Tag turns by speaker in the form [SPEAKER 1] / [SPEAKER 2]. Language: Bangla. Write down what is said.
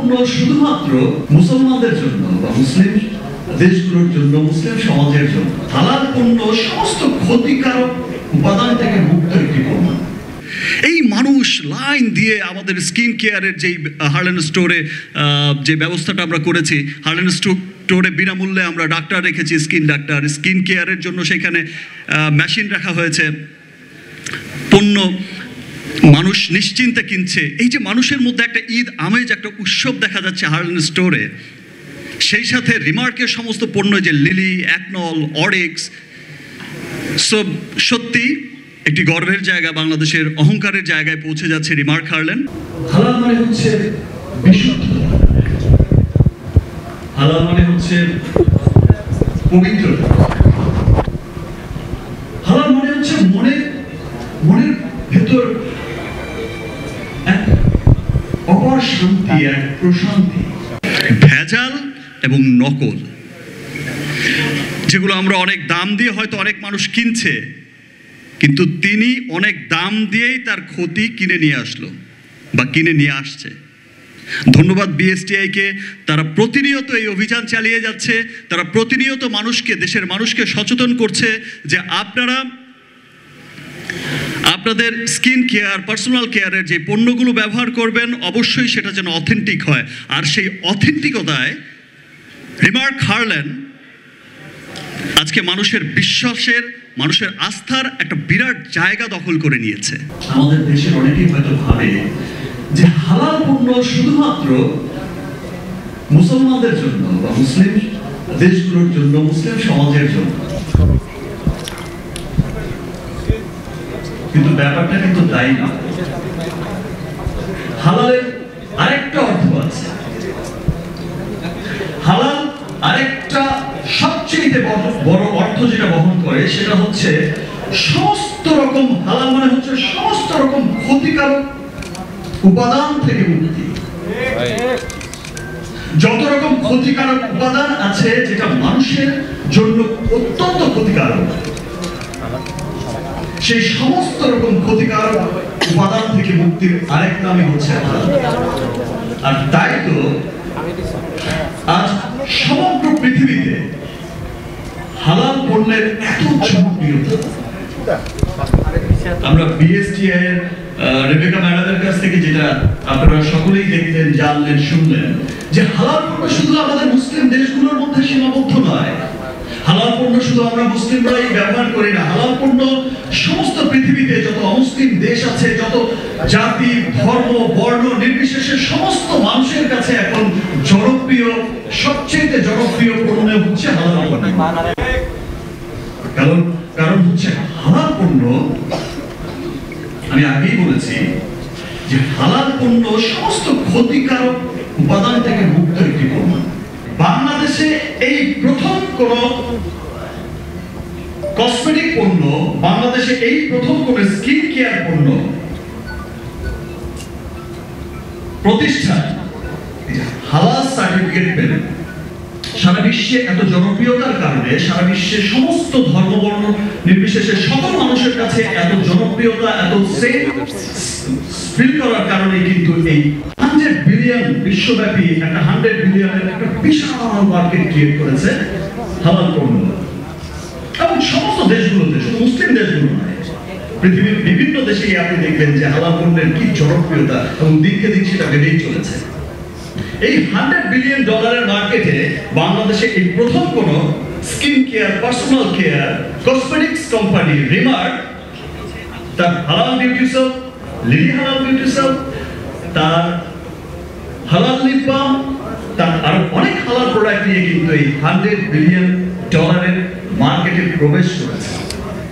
[SPEAKER 1] পণ্য শুধুমাত্র মুসলমানদের জন্য বা মুসলিম দেশগুলোর জন্য, মুসলিম সমাজের জন্য। হালাল পণ্য সমস্ত ক্ষতিকারক উপাদান থেকে মুক্ত একটি পণ্য।
[SPEAKER 2] এই মানুষ লাইন দিয়ে আমাদের স্কিন কেয়ারের যেই হার্লেন স্টোরে যে ব্যবস্থাটা আমরা করেছি, হার্লেন স্টোরে বিনামূল্যে আমরা ডাক্তার রেখেছি, স্কিন ডাক্তার। স্কিন কেয়ারের জন্য সেখানে মেশিন রাখা হয়েছে, পণ্য মানুষ নিশ্চিন্তে কিনছে। এই যে মানুষের মধ্যে একটা ঈদ আমেজ, একটা উৎসব দেখা যাচ্ছে হার্লেন স্টোরে। সেই সাথে রিমার্কের সমস্ত পণ্য, যে লিলি, অ্যাকনল, অরিক্স, সব সত্যি একটি গর্বের জায়গা, বাংলাদেশের অহংকারের জায়গায় পৌঁছে যাচ্ছে রিমার্ক হার্লেন।
[SPEAKER 1] হালাল মানে হচ্ছে বিশুদ্ধ, হালাল মানে হচ্ছে পবিত্র, হালাল মানে হচ্ছে মনের ভেতর এক অপার শান্তি, এক প্রশান্তি।
[SPEAKER 2] ভেজাল এবং নকল, যেগুলো আমরা অনেক দাম দিয়ে হয়তো অনেক মানুষ কিনছে, কিন্তু তিনি অনেক দাম দিয়েই তার ক্ষতি কিনে নিয়ে আসলো বা কিনে নিয়ে আসছে। ধন্যবাদ বিএসটিআইকে, তারা প্রতিনিয়ত এই অভিযান চালিয়ে যাচ্ছে। তারা প্রতিনিয়ত মানুষকে, দেশের মানুষকে সচেতন করছে যে আপনারা আপনাদের স্কিন কেয়ার, পার্সোনাল কেয়ারের যে পণ্যগুলো ব্যবহার করবেন, অবশ্যই সেটা যেন অথেন্টিক হয়। আর সেই অথেন্টিকতায় রিমার্ক হার্লেন আজকে মানুষের বিশ্বাসের, মানুষের আস্থার একটা বিরাট জায়গা দখল করে নিয়েছে।
[SPEAKER 1] আমাদের দেশের অনেকেই হয়তো ভাবে যে হালাল পণ্য শুধুমাত্র মুসলমানদের জন্য বা মুসলিম দেশগুলোর জন্য, মুসলিম সমাজের জন্য। কিন্তু ব্যাপারটা কিন্তু তাই না। হালালের আরেকটা অর্থ আছে। হালাল আরেকটা সবচেয়ে বড় অর্থ যেটা বহন করে, সেটা হচ্ছে সমস্ত রকম, হালাল মানে হচ্ছে সমস্ত রকম ক্ষতিকারক উপাদান থেকে মুক্তি। যত রকম ক্ষতিকারক উপাদান আছে যেটা মানুষের জন্য অত্যন্ত ক্ষতিকারক, সেই সমস্ত রকম ক্ষতিকারক উপাদান থেকে মুক্তির আরেক নামই হচ্ছে হালাল। আর তাই তো আজ সমগ্র পৃথিবীতে হালাল পণ্যের এত জনপ্রিয়তা। আমরা বিএসটিআই এর রেবেকা ম্যাডামের কাছ থেকে যেটা আপনারা সকলেই দেখলেন, জানলেন, শুনলেন, যে হালাল পণ্য শুধু আমাদের মুসলিম দেশগুলোর মধ্যে সীমাবদ্ধ নয়। হালাল পণ্য শুধু আমরা মুসলিমরাই ব্যবহার করি না। হালাল পণ্য সমস্ত পৃথিবীতে যত অমুসলিম দেশ আছে, যত জাতি, ধর্ম, বর্ণ নির্বিশেষে সমস্ত মানুষের কাছে এখন জনপ্রিয়, সবচেয়ে জনপ্রিয় পণ্য হচ্ছে হালাল পণ্য। কারণ হচ্ছে হালাল পণ্য, আমি আগেই বলেছি যে হালাল পণ্য সমস্ত ক্ষতিকারক উপাদান থেকে মুক্ত একটি পণ্য। বাংলাদেশে এই প্রথম কোন কসমেটিক পণ্য, বাংলাদেশে এই প্রথম কোন স্কিন কেয়ার পণ্য প্রতিষ্ঠান হালাল সার্টিফিকেট পেল। সারা বিশ্বে এত জনপ্রিয়তার কারণে, সারা বিশ্বের সমস্ত ধর্ম বর্ণ নির্বিশেষে সকল মানুষের কাছে এত জনপ্রিয়তা, এত সেফ ফিল করার কারণে কিন্তু এই 100 বিলিয়ন বিশ্বব্যাপী একটা 100 বিলিয়নের একটা বিশাল মার্কেট ক্রিয়েট করেছে হালাল পণ্য। এবং সমস্ত দেশগুলোতে, শুধু মুসলিম দেশগুলো নয়, পৃথিবীর বিভিন্ন দেশেই আপনি দেখবেন যে হালাল পণ্যের কি জনপ্রিয়তা, এবং দিনকে দিন সেটা বেড়েই চলেছে। এই $100 বিলিয়ন মার্কেটে বাংলাদেশে এই প্রথম কোন skin care, personal care, cosmetics company remark তার হালাল বিউটি সোপ, লিলি হালাল বিউটি সোপ, তার হালাল লিপ বাম, তার আরো অনেক হালাল প্রোডাক্ট নিয়ে কিন্তু এই $100 বিলিয়ন মার্কেটে প্রবেশ করেছে।